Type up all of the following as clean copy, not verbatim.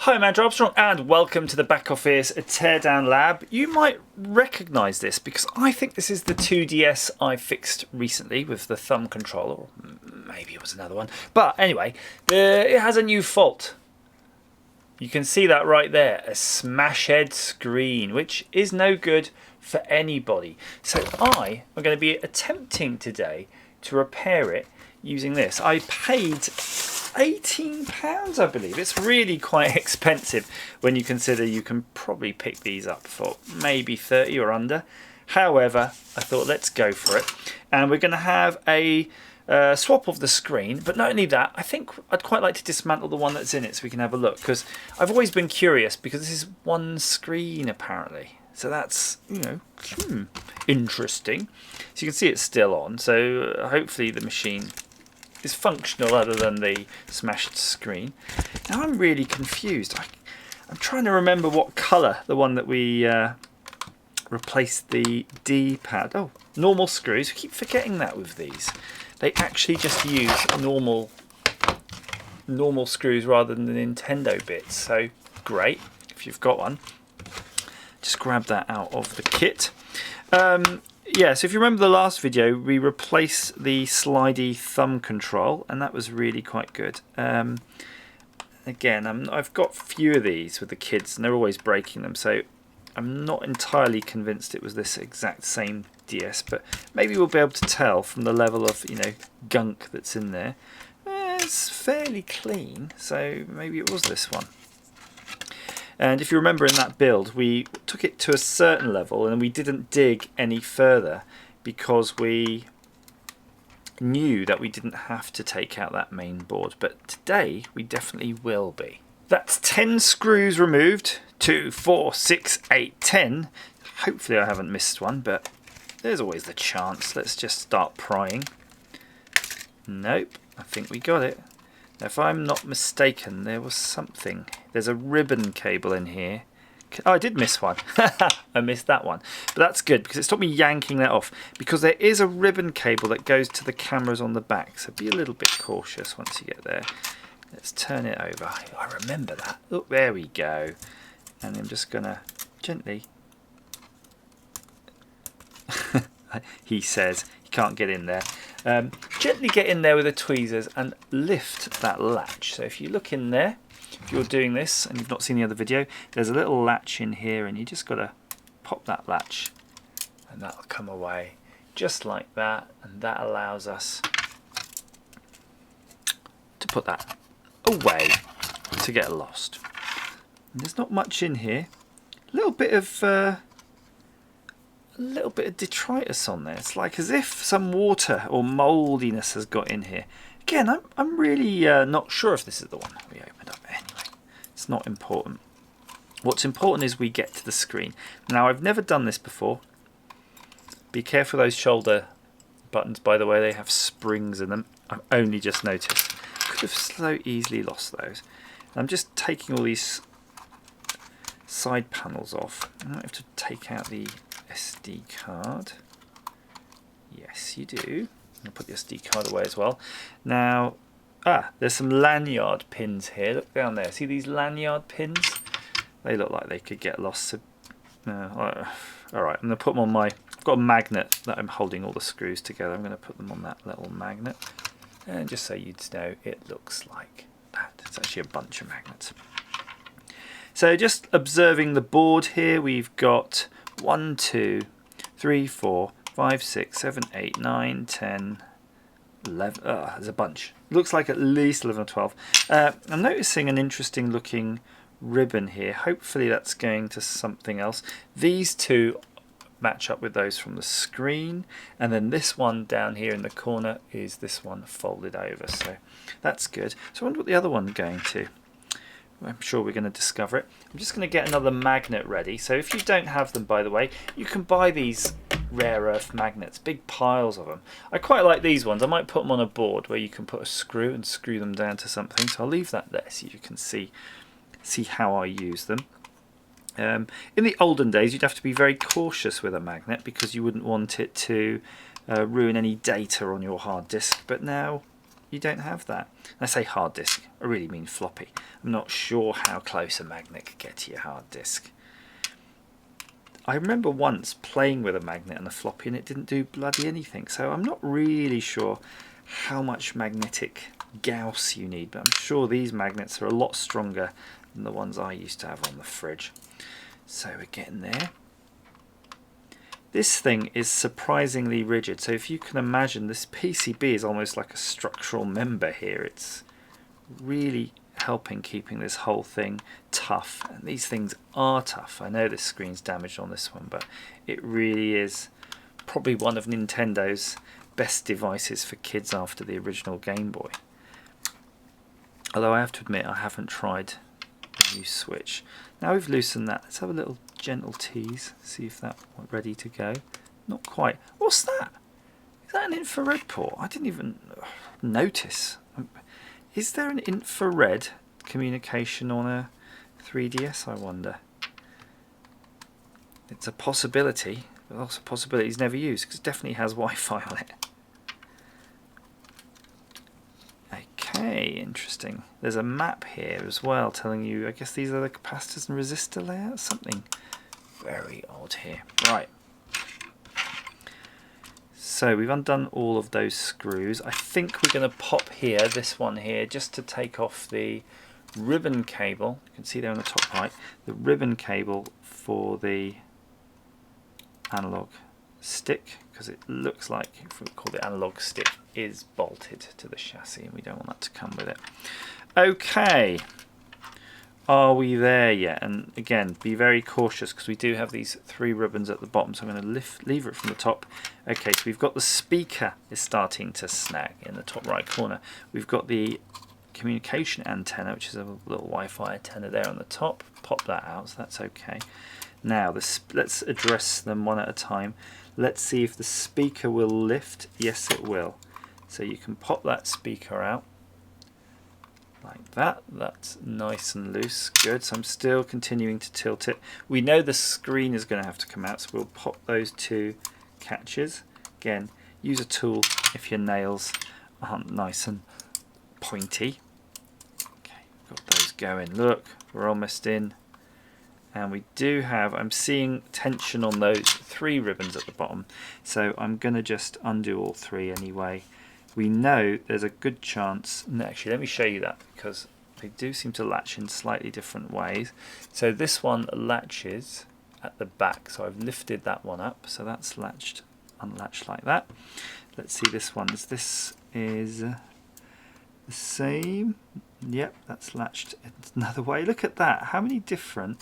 Hi, I'm Andrew Armstrong and welcome to the back office Teardown Lab. You might recognise this because I think this is the 2DS I fixed recently with the thumb controller, or maybe it was another one. But anyway, it has a new fault. You can see that right there, a smashed screen, which is no good for anybody. So I am going to be attempting today to repair it using this. I paid £18, I believe. It's really quite expensive when you consider you can probably pick these up for maybe 30 or under. However, I thought let's go for it. And we're going to have a swap of the screen, but not only that, I think I'd quite like to dismantle the one that's in it so we can have a look, because I've always been curious because this is one screen apparently. So that's, you know, interesting. So you can see it's still on, so hopefully the machine is functional other than the smashed screen. Now I'm really confused. I'm trying to remember what colour the one that we replaced the D-pad. Oh, normal screws. I keep forgetting that with these. They actually just use normal screws rather than the Nintendo bits. So great if you've got one. Just grab that out of the kit. Yeah, so if you remember the last video, we replaced the slidey thumb control, and that was really quite good. Again, I've got a few of these with the kids, and they're always breaking them, so I'm not entirely convinced it was this exact same DS, but maybe we'll be able to tell from the level of, you know, gunk that's in there. It's fairly clean, so maybe it was this one. And if you remember in that build, we took it to a certain level and we didn't dig any further because we knew that we didn't have to take out that main board. But today we definitely will be. That's 10 screws removed. 2, 4, 6, 8, 10. Hopefully I haven't missed one, but there's always the chance. Let's just start prying. Nope, I think we got it. Now, if I'm not mistaken, there was something. There's a ribbon cable in here. Oh, I did miss one. I missed that one. But that's good because it stopped me yanking that off. Because there is a ribbon cable that goes to the cameras on the back. So be a little bit cautious once you get there. Let's turn it over. I remember that. Look, there we go. And I'm just going to gently... he says he can't get in there. Gently get in there with the tweezers and lift that latch. So if you look in there, if you're doing this and you've not seen the other video, there's a little latch in here and you just got to pop that latch and that'll come away just like that, and that allows us to put that away to get lost. And there's not much in here. A little bit of detritus on there. It's like as if some water or mouldiness has got in here. Again, I'm really not sure if this is the one we opened up. Anyway, it's not important. What's important is we get to the screen. Now, I've never done this before. Be careful of those shoulder buttons, by the way. They have springs in them. I've only just noticed. Could have so easily lost those. And I'm just taking all these side panels off. I might have to take out the SD card. Yes, you do. I'll put the SD card away as well. Now, there's some lanyard pins here. Look down there. See these lanyard pins? They look like they could get lost. So, all right, I'm going to put them on my... I've got a magnet that I'm holding all the screws together. I'm going to put them on that little magnet. And just so you'd know, it looks like that. It's actually a bunch of magnets. So just observing the board here, we've got 1, 2, 3, 4, 5, 6, 7, 8, 9, 10, 11. There's a bunch. Looks like at least 11 or 12. I'm noticing an interesting looking ribbon here. Hopefully that's going to something else. These two match up with those from the screen. And then this one down here in the corner is this one folded over. So that's good. So I wonder what the other one's going to. I'm sure we're going to discover it. I'm just going to get another magnet ready. So if you don't have them, by the way, you can buy these rare earth magnets, big piles of them. I quite like these ones. I might put them on a board where you can put a screw and screw them down to something. So I'll leave that there so you can see how I use them. In the olden days, you'd have to be very cautious with a magnet because you wouldn't want it to ruin any data on your hard disk. But now you don't have that. I say hard disk, I really mean floppy. I'm not sure how close a magnet could get to your hard disk. I remember once playing with a magnet and a floppy and it didn't do bloody anything, so I'm not really sure how much magnetic Gauss you need, but I'm sure these magnets are a lot stronger than the ones I used to have on the fridge. So we're getting there. This thing is surprisingly rigid, so if you can imagine, this PCB is almost like a structural member here. It's really helping keeping this whole thing tough, and these things are tough. I know this screen's damaged on this one, but it really is probably one of Nintendo's best devices for kids after the original Game Boy. Although I have to admit I haven't tried the new Switch. Now we've loosened that, let's have a little gentle tease, see if that's ready to go. Not quite. What's that? Is that an infrared port? I didn't even notice. Is there an infrared communication on a 3DS, I wonder? It's a possibility, but also a possibility it's never used, because it definitely has Wi-Fi on it. Okay, interesting. There's a map here as well telling you, I guess these are the capacitors and resistor layouts, something very odd here. Right. So we've undone all of those screws. I think we're going to pop here, this one here, just to take off the ribbon cable. You can see there on the top right, the ribbon cable for the analog stick, because it looks like, if we call the analog stick, is bolted to the chassis and we don't want that to come with it. Okay, are we there yet? And again, be very cautious because we do have these 3 ribbons at the bottom, so I'm going to lever it from the top. Okay, so we've got the speaker is starting to snag in the top right corner. We've got the communication antenna, which is a little Wi-Fi antenna there on the top. Pop that out, so that's okay. Now let's address them one at a time. Let's see if the speaker will lift. Yes, it will. So you can pop that speaker out like that. That's nice and loose. Good. So I'm still continuing to tilt it. We know the screen is going to have to come out, so we'll pop those 2 catches. Again, use a tool if your nails aren't nice and pointy. Okay, got those going. Look, we're almost in. And we do have, I'm seeing tension on those 3 ribbons at the bottom. So I'm going to just undo all 3 anyway. We know there's a good chance, no, actually let me show you that, because they do seem to latch in slightly different ways. So this one latches at the back, so I've lifted that one up, so that's latched, unlatched like that. Let's see this one, this is the same. Yep, that's latched another way. Look at that, how many different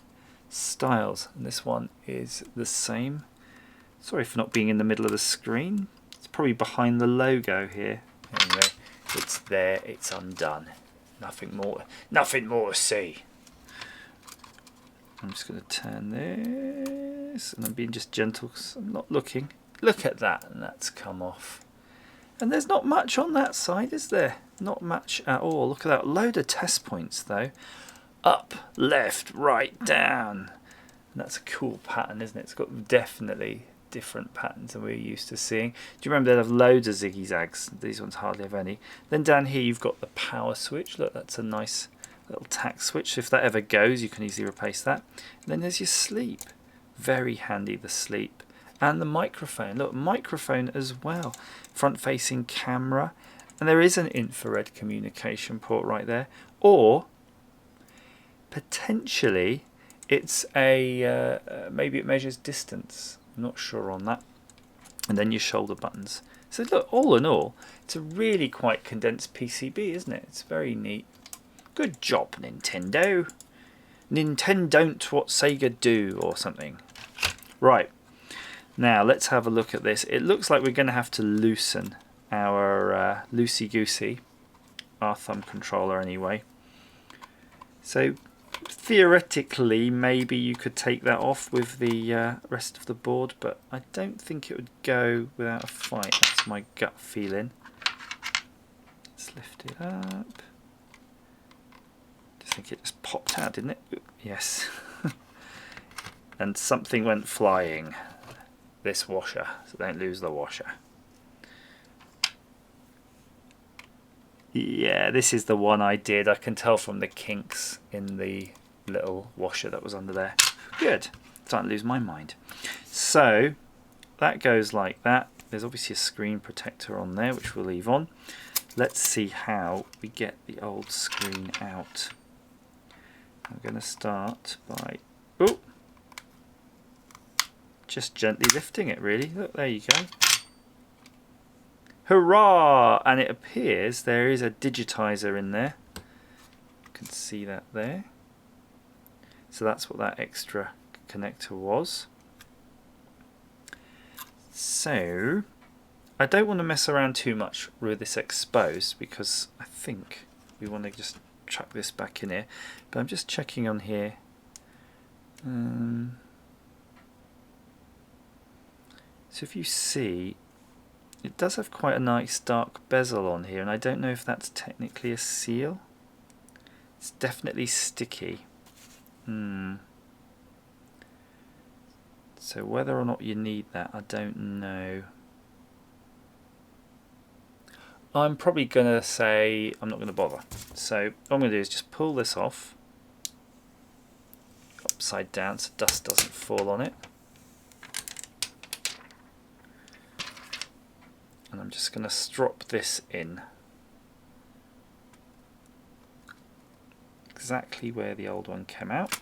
styles, and this one is the same. Sorry for not being in the middle of the screen. It's probably behind the logo here. Anyway, it's there, it's undone. Nothing more to see. I'm just going to turn this, and I'm being just gentle because I'm not looking. Look at that, and that's come off. And there's not much on that side, is there? Not much at all. Look at that, load of test points though. Up, left, right, down. And that's a cool pattern, isn't it? It's got definitely different patterns than we're used to seeing. Do you remember they'd have loads of ziggy zags? These ones hardly have any. Then down here you've got the power switch. Look, that's a nice little tack switch. If that ever goes, you can easily replace that. And then there's your sleep. Very handy, the sleep. And the microphone. Look, microphone as well. Front-facing camera. And there is an infrared communication port right there. Or potentially it's a maybe it measures distance. I'm not sure on that. And then your shoulder buttons. So look, all in all, it's a really quite condensed PCB, isn't it? It's very neat. Good job, Nintendo. Don't what Sega do, or something. Right, now let's have a look at this. It looks like we're going to have to loosen our loosey-goosey, our thumb controller anyway. So theoretically, maybe you could take that off with the rest of the board, but I don't think it would go without a fight. That's my gut feeling. Let's lift it up. I think it just popped out, didn't it? Yes. And something went flying. This washer, so don't lose the washer. Yeah, this is the one I did. I can tell from the kinks in the little washer that was under there. Good. Starting to lose my mind. So that goes like that. There's obviously a screen protector on there, which we'll leave on. Let's see how we get the old screen out. I'm going to start by just gently lifting it, really. Look, there you go. Hurrah! And it appears there is a digitizer in there. You can see that there. So that's what that extra connector was. So I don't want to mess around too much with this exposed, because I think we want to just chuck this back in here. But I'm just checking on here. So if you see, it does have quite a nice dark bezel on here, and I don't know if that's technically a seal. It's definitely sticky. So whether or not you need that, I don't know. I'm probably going to say I'm not going to bother. So what I'm going to do is just pull this off upside down so dust doesn't fall on it. And I'm just going to strop this in exactly where the old one came out,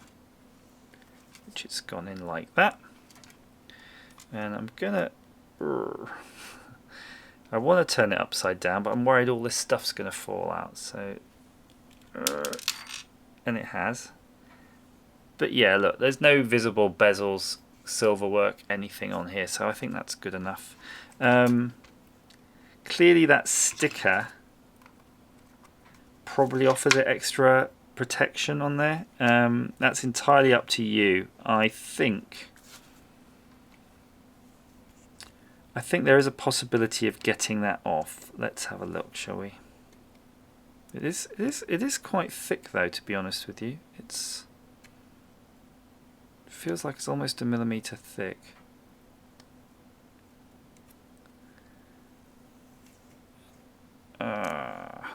which it's gone in like that. And I'm going to... I want to turn it upside down, but I'm worried all this stuff's going to fall out. So, and it has. But yeah, look, there's no visible bezels, silverwork, anything on here, so I think that's good enough. Clearly that sticker probably offers it extra protection on there. That's entirely up to you. I think there is a possibility of getting that off. Let's have a look, shall we? It is quite thick though, to be honest with you. It feels like it's almost a millimetre thick.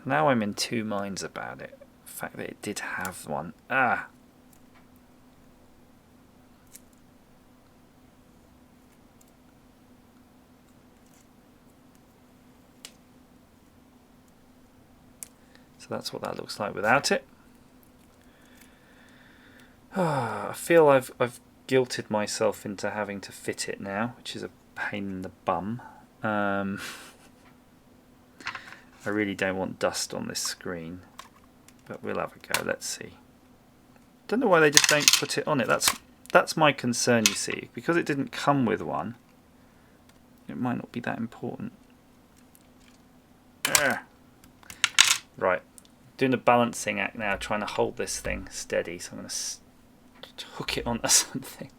Now I'm in two minds about it. The fact that it did have one. So that's what that looks like without it. I feel I've guilted myself into having to fit it now, which is a pain in the bum. I really don't want dust on this screen, but we'll have a go. Let's see. Don't know why they just don't put it on it. That's my concern, you see. Because it didn't come with one, it might not be that important. Right, doing a balancing act now, trying to hold this thing steady. So I'm going to hook it onto something.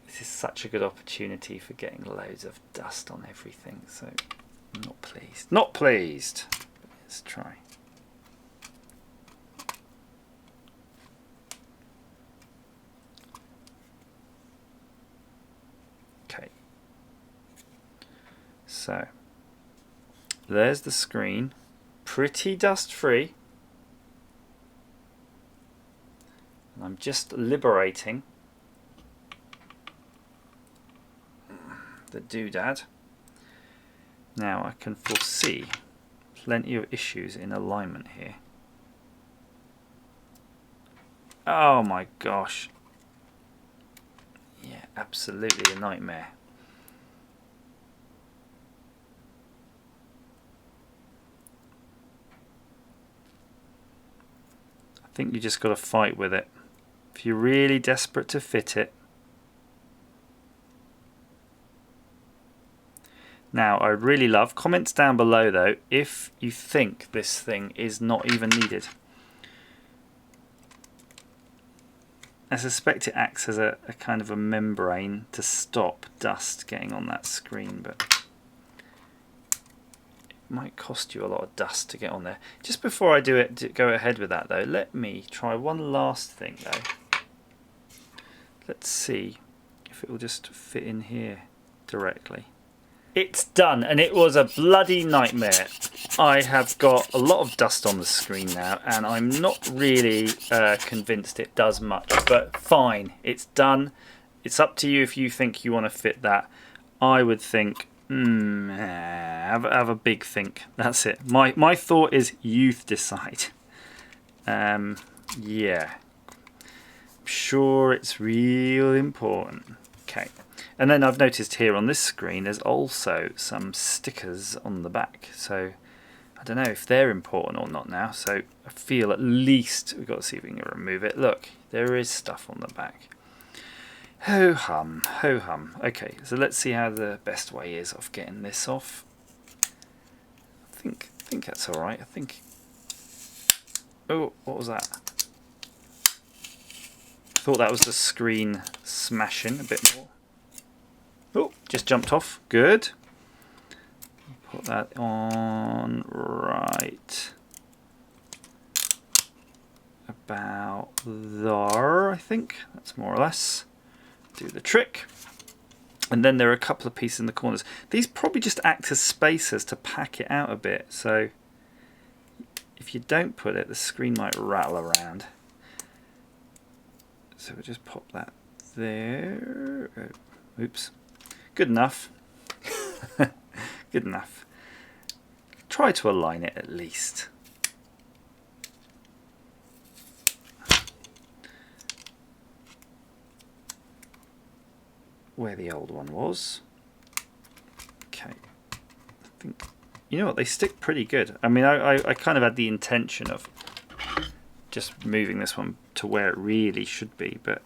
This is such a good opportunity for getting loads of dust on everything, so I'm not pleased. Not pleased! But let's try. Okay. So, there's the screen. Pretty dust-free. And I'm just liberating the doodad. Now I can foresee plenty of issues in alignment here. Oh my gosh. Yeah, absolutely a nightmare. I think you just got to fight with it. If you're really desperate to fit it. Now, I really love comments down below though if you think this thing is not even needed. I suspect it acts as a kind of a membrane to stop dust getting on that screen, but it might cost you a lot of dust to get on there. Just before I go ahead with that though, let me try one last thing though. Let's see if it will just fit in here directly. It's done, and it was a bloody nightmare. I have got a lot of dust on the screen now, and I'm not really convinced it does much, but fine, it's done. It's up to you if you think you want to fit that. I would think, have a big think. That's it. My thought is youth decide. Yeah. I'm sure it's real important. Okay. And then I've noticed here on this screen there's also some stickers on the back. So I don't know if they're important or not now. So I feel at least we've got to see if we can remove it. Look, there is stuff on the back. Ho hum, ho hum. Okay, so let's see how the best way is of getting this off. I think that's all right. I think. Oh, what was that? I thought that was the screen smashing a bit more. Oh, just jumped off. Good. Put that on right about there, I think. That's more or less. Do the trick. And then there are a couple of pieces in the corners. These probably just act as spacers to pack it out a bit. So if you don't put it, the screen might rattle around. So we'll just pop that there. Oh, oops. Good enough. Good enough. Try to align it at least. Where the old one was. Okay. I think, you know what, they stick pretty good. I mean, I kind of had the intention of just moving this one to where it really should be, but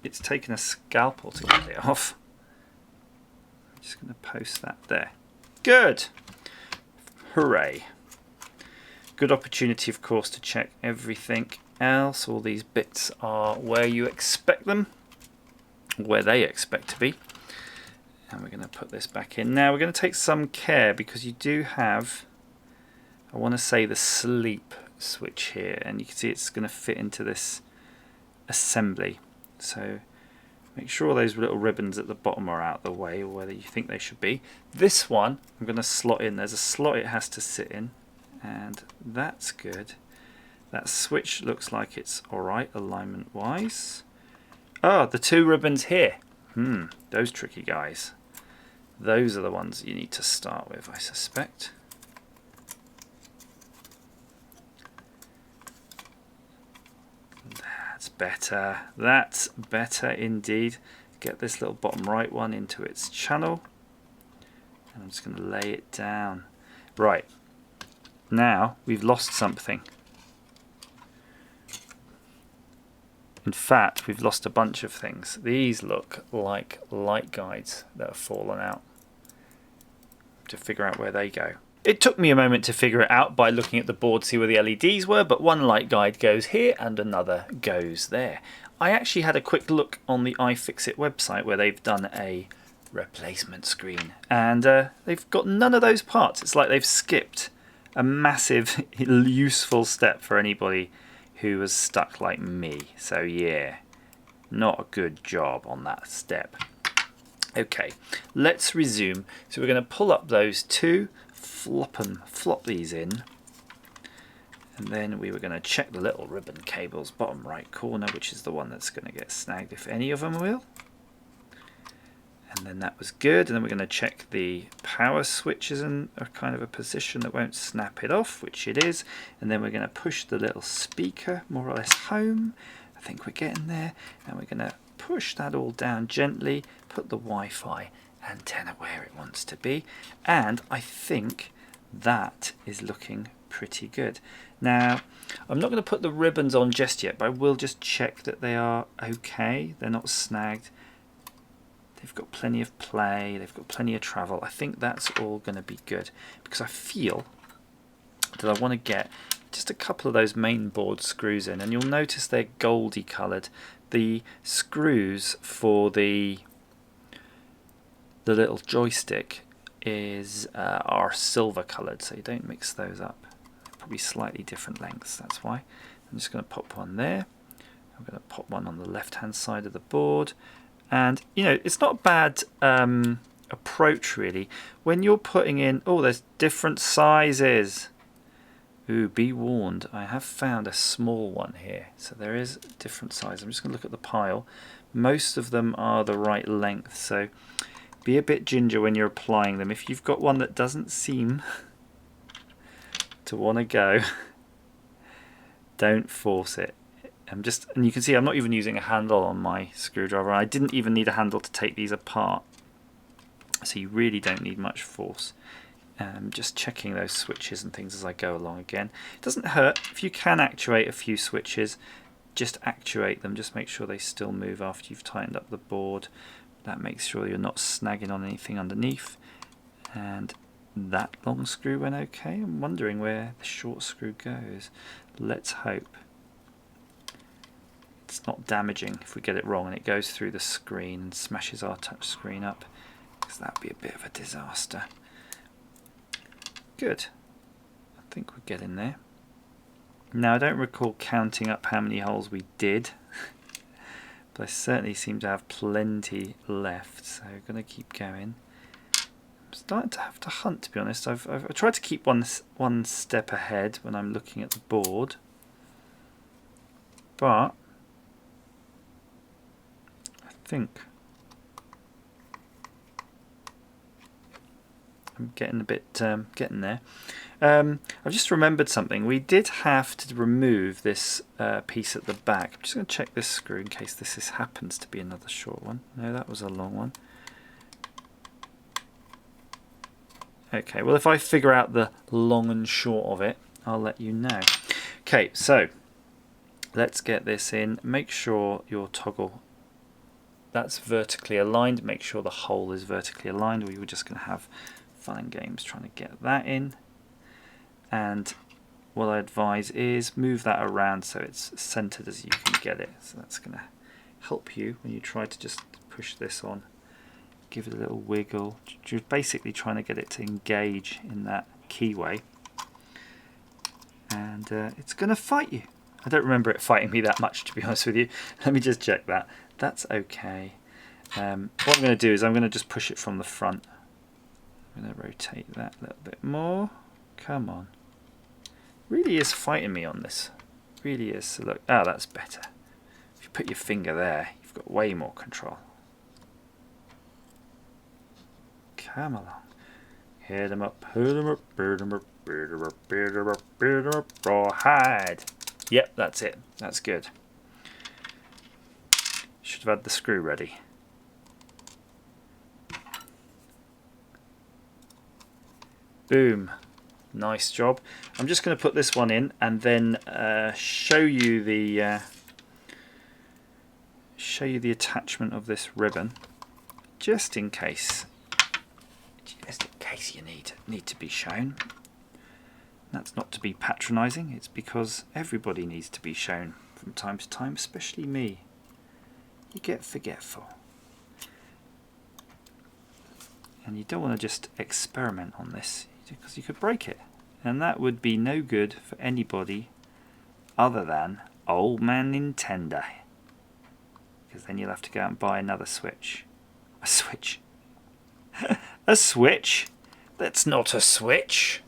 it's taken a scalpel to get it off. I'm just going to post that there. Good. Hooray. Good opportunity, of course, to check everything else. All these bits are where you expect them, where they expect to be. And we're going to put this back in. Now we're going to take some care because you do have, I want to say, the sleep switch here, and you can see it's going to fit into this assembly. So make sure all those little ribbons at the bottom are out of the way, or whether you think they should be. This one I'm going to slot in. There's a slot it has to sit in, and that's good. That switch looks like it's alright alignment wise. Oh, the two ribbons here. Those tricky guys. Those are the ones you need to start with, I suspect. That's better. That's better indeed. Get this little bottom right one into its channel. And I'm just going to lay it down. Right. Now we've lost something. In fact, we've lost a bunch of things. These look like light guides that have fallen out. To figure out where they go. It took me a moment to figure it out by looking at the board, see where the LEDs were, but one light guide goes here and another goes there. I actually had a quick look on the iFixit website where they've done a replacement screen, and they've got none of those parts. It's like they've skipped a massive useful step for anybody who was stuck like me. So yeah, not a good job on that step. Okay, let's resume. So we're going to pull up those two, flop these in, and then we were going to check the little ribbon cables, bottom right corner, which is the one that's going to get snagged if any of them will. And then that was good. And then we're going to check the power switches in a kind of a position that won't snap it off, which it is. And then we're going to push the little speaker more or less home. I think we're getting there. And we're going to push that all down gently, put the Wi-Fi antenna where it wants to be, and I think that is looking pretty good. Now, I'm not going to put the ribbons on just yet, but I will just check that they are okay. They're not snagged. They've got plenty of play, they've got plenty of travel. I think that's all going to be good, because I feel that I want to get just a couple of those main board screws in, and you'll notice they're goldy coloured. The screws for the little joystick are silver coloured, so you don't mix those up. They're probably slightly different lengths, that's why. I'm just going to pop one there. I'm going to pop one on the left hand side of the board, and you know, it's not bad approach really. When you're putting in, oh, there's different sizes. Ooh, be warned, I have found a small one here. So there is different size. I'm just going to look at the pile. Most of them are the right length, so be a bit ginger when you're applying them. If you've got one that doesn't seem to want to go, don't force it. And you can see I'm not even using a handle on my screwdriver. I didn't even need a handle to take these apart. So you really don't need much force. Just checking those switches and things as I go along again. It doesn't hurt if you can actuate a few switches. Just actuate them. Just make sure they still move after you've tightened up the board. That makes sure you're not snagging on anything underneath. And that long screw went okay. I'm wondering where the short screw goes. Let's hope it's not damaging if we get it wrong and it goes through the screen and smashes our touch screen up, because that would be a bit of a disaster. Good. I think we're getting there. Now I don't recall counting up how many holes we did, but I certainly seem to have plenty left, so we're going to keep going. I'm starting to have to hunt, to be honest. I've tried to keep one step ahead when I'm looking at the board, but I think I'm getting a bit getting there. I've just remembered something. We did have to remove this piece at the back. I'm just going to check this screw in case this happens to be another short one. No, that was a long one. Okay, well if I figure out the long and short of it, I'll let you know. Okay, so let's get this in. Make sure your toggle, that's vertically aligned. Make sure the hole is vertically aligned, or you're just going to have fun and games trying to get that in. And what I advise is move that around so it's centered as you can get it. So that's going to help you when you try to just push this on. Give it a little wiggle. You're basically trying to get it to engage in that keyway. And it's going to fight you. I don't remember it fighting me that much, to be honest with you. Let me just check that. That's okay. What I'm going to do is I'm going to just push it from the front. I'm going to rotate that a little bit more. Come on. Really is fighting me on this. Really is. So look, that's better. If you put your finger there, you've got way more control. Come along. Hit them up, put them up, beard them up, beard them up, beard them up, beard them up, rawhide. Yep, that's it. That's good. Should have had the screw ready. Boom. Nice job. I'm just going to put this one in and then show you the attachment of this ribbon, just in case. Just in case you need to be shown. That's not to be patronising. It's because everybody needs to be shown from time to time, especially me. You get forgetful, and you don't want to just experiment on this, because you could break it, and that would be no good for anybody other than old man Nintendo, because then you'll have to go out and buy another switch. A switch? A switch? That's not a switch.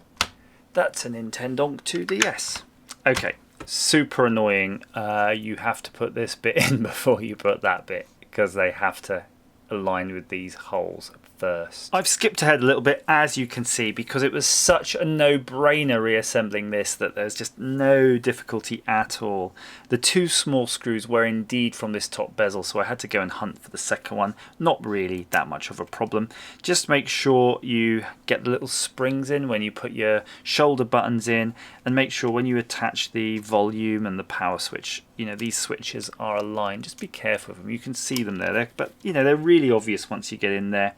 That's a Nintendo 2DS. Okay, super annoying. You have to put this bit in before you put that bit, because they have to align with these holes first. I've skipped ahead a little bit, as you can see, because it was such a no-brainer reassembling this that there's just no difficulty at all. The two small screws were indeed from this top bezel, so I had to go and hunt for the second one. Not really that much of a problem. Just make sure you get the little springs in when you put your shoulder buttons in, and make sure when you attach the volume and the power switch, you know, these switches are aligned. Just be careful of them. You can see them there, but you know, they're really obvious once you get in there.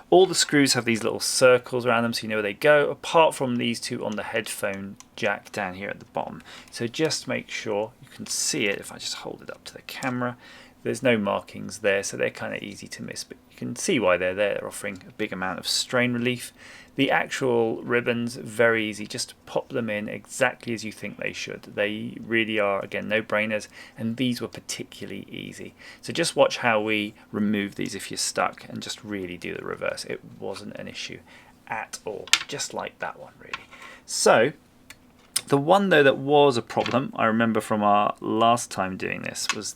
All the screws have these little circles around them, so you know where they go, apart from these two on the headphone jack down here at the bottom. So just make sure you can see it. If I just hold it up to the camera, there's no markings there, so they're kind of easy to miss, but you can see why they're there. They're offering a big amount of strain relief. The actual ribbons, very easy, just pop them in exactly as you think they should. They really are, again, no-brainers, and these were particularly easy. So just watch how we remove these if you're stuck, and just really do the reverse. It wasn't an issue at all, just like that one really. So the one though that was a problem, I remember from our last time doing this was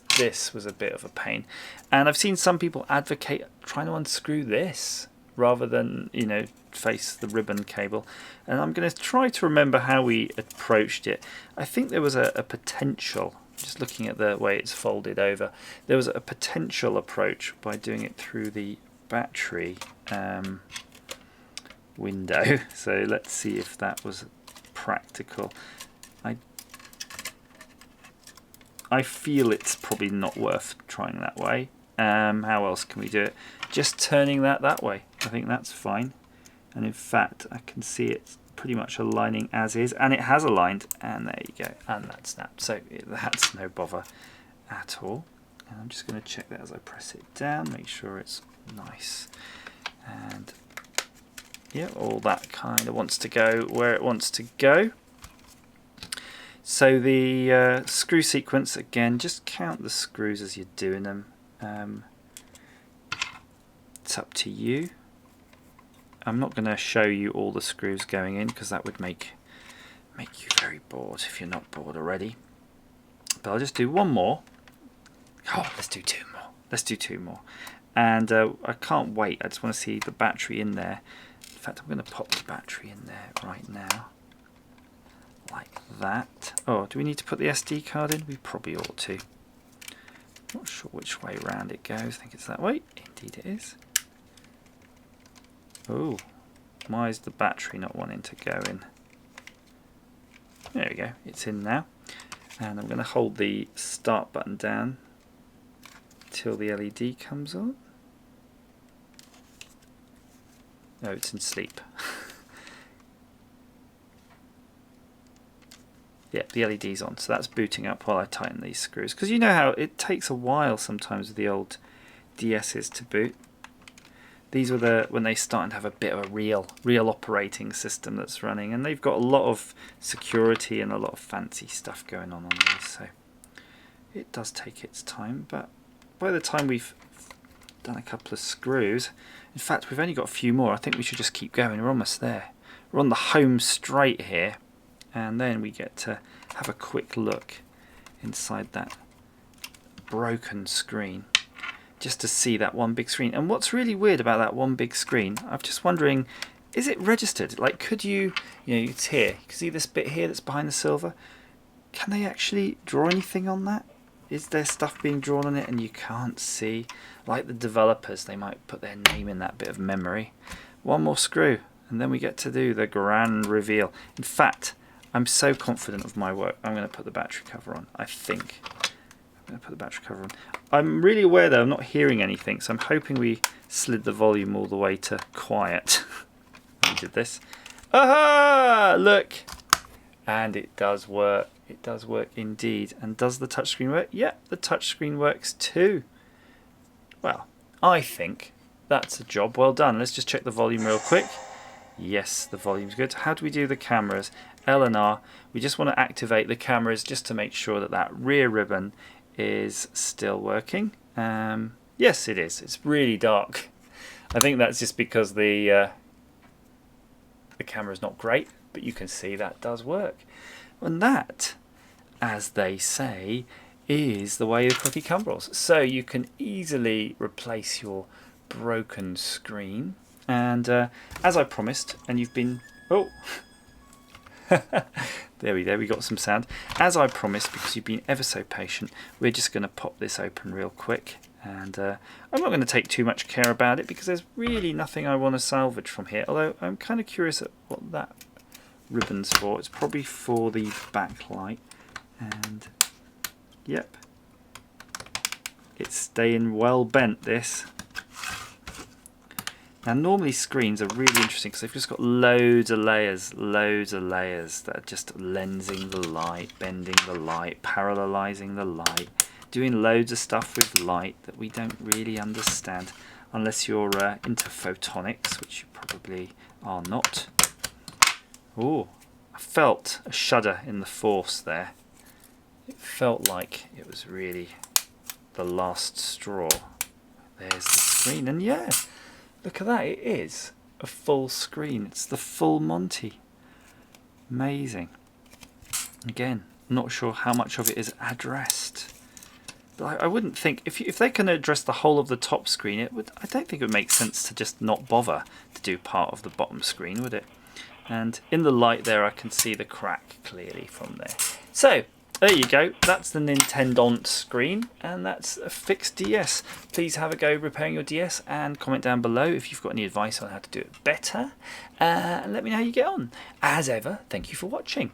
a bit of a pain, and I've seen some people advocate trying to unscrew this rather than, you know, face the ribbon cable, and I'm going to try to remember how we approached it. I think there was a potential, just looking at the way it's folded over, there was a potential approach by doing it through the battery window. So let's see if that was practical. I feel it's probably not worth trying that way. How else can we do it? Just turning that way. I think that's fine. And in fact, I can see it's pretty much aligning as is, and it has aligned, and there you go, and that snapped. So that's no bother at all. And I'm just going to check that as I press it down, make sure it's nice. And yeah, all that kind of wants to go where it wants to go. So the screw sequence, again, just count the screws as you're doing them. It's up to you. I'm not going to show you all the screws going in because that would make you very bored if you're not bored already. But I'll just do one more. Oh, let's do two more. Let's do two more. And I can't wait. I just want to see the battery in there. In fact, I'm going to pop the battery in there right now. Like that. Oh, do we need to put the SD card in? We probably ought to. Not sure which way round it goes. I think it's that way. Indeed it is. Oh, why is the battery not wanting to go in? There we go, it's in now. And I'm going to hold the start button down till the LED comes on. No, it's in sleep. Yeah, the LED's on, so that's booting up while I tighten these screws. Because you know how it takes a while sometimes with the old DS's to boot. These were when they started to have a bit of a real operating system that's running, and they've got a lot of security and a lot of fancy stuff going on these, so it does take its time. But by the time we've done a couple of screws, in fact we've only got a few more, I think we should just keep going. We're almost there. We're on the home straight here, and then we get to have a quick look inside that broken screen, just to see that one big screen. And what's really weird about that one big screen, I'm just wondering, is it registered? Like, could you know, it's here. You can see this bit here that's behind the silver. Can they actually draw anything on that? Is there stuff being drawn on it and you can't see? Like the developers, they might put their name in that bit of memory. One more screw, and then we get to do the grand reveal. In fact, I'm so confident of my work, I'm going to put the battery cover on, I think. I'm going to put the battery cover on. I'm really aware though I'm not hearing anything, so I'm hoping we slid the volume all the way to quiet. We did this. Aha! Look! And it does work. It does work indeed. And does the touchscreen work? Yeah, the touchscreen works too. Well, I think that's a job well done. Let's just check the volume real quick. Yes, the volume's good. How do we do the cameras? L and R. We just want to activate the cameras just to make sure that that rear ribbon is still working. Yes, it is. It's really dark. I think that's just because the camera's not great, but you can see that does work. And that, as they say, is the way of cookie crumbles. So you can easily replace your broken screen. And as I promised, and you've been... Oh! There we got some sound. As I promised, because you've been ever so patient, we're just going to pop this open real quick. And I'm not going to take too much care about it because there's really nothing I want to salvage from here. Although I'm kind of curious at what that ribbon's for. It's probably for the backlight. And yep, it's staying well bent, this. Now normally screens are really interesting because they've just got loads of layers that are just lensing the light, bending the light, parallelizing the light. doing loads of stuff with light that we don't really understand unless you're into photonics, which you probably are not. Oh, I felt a shudder in the force there. It felt like it was really the last straw. There's the screen, and yeah, look at that, it is a full screen. It's the full Monty. Amazing. Again, I'm not sure how much of it is addressed. But I wouldn't think, if they can address the whole of the top screen, I don't think it would make sense to just not bother to do part of the bottom screen, would it? And in the light there, I can see the crack clearly from there. So, there you go. That's the Nintendo screen, and that's a fixed DS. Please have a go repairing your DS and comment down below if you've got any advice on how to do it better. And let me know how you get on. As ever, thank you for watching.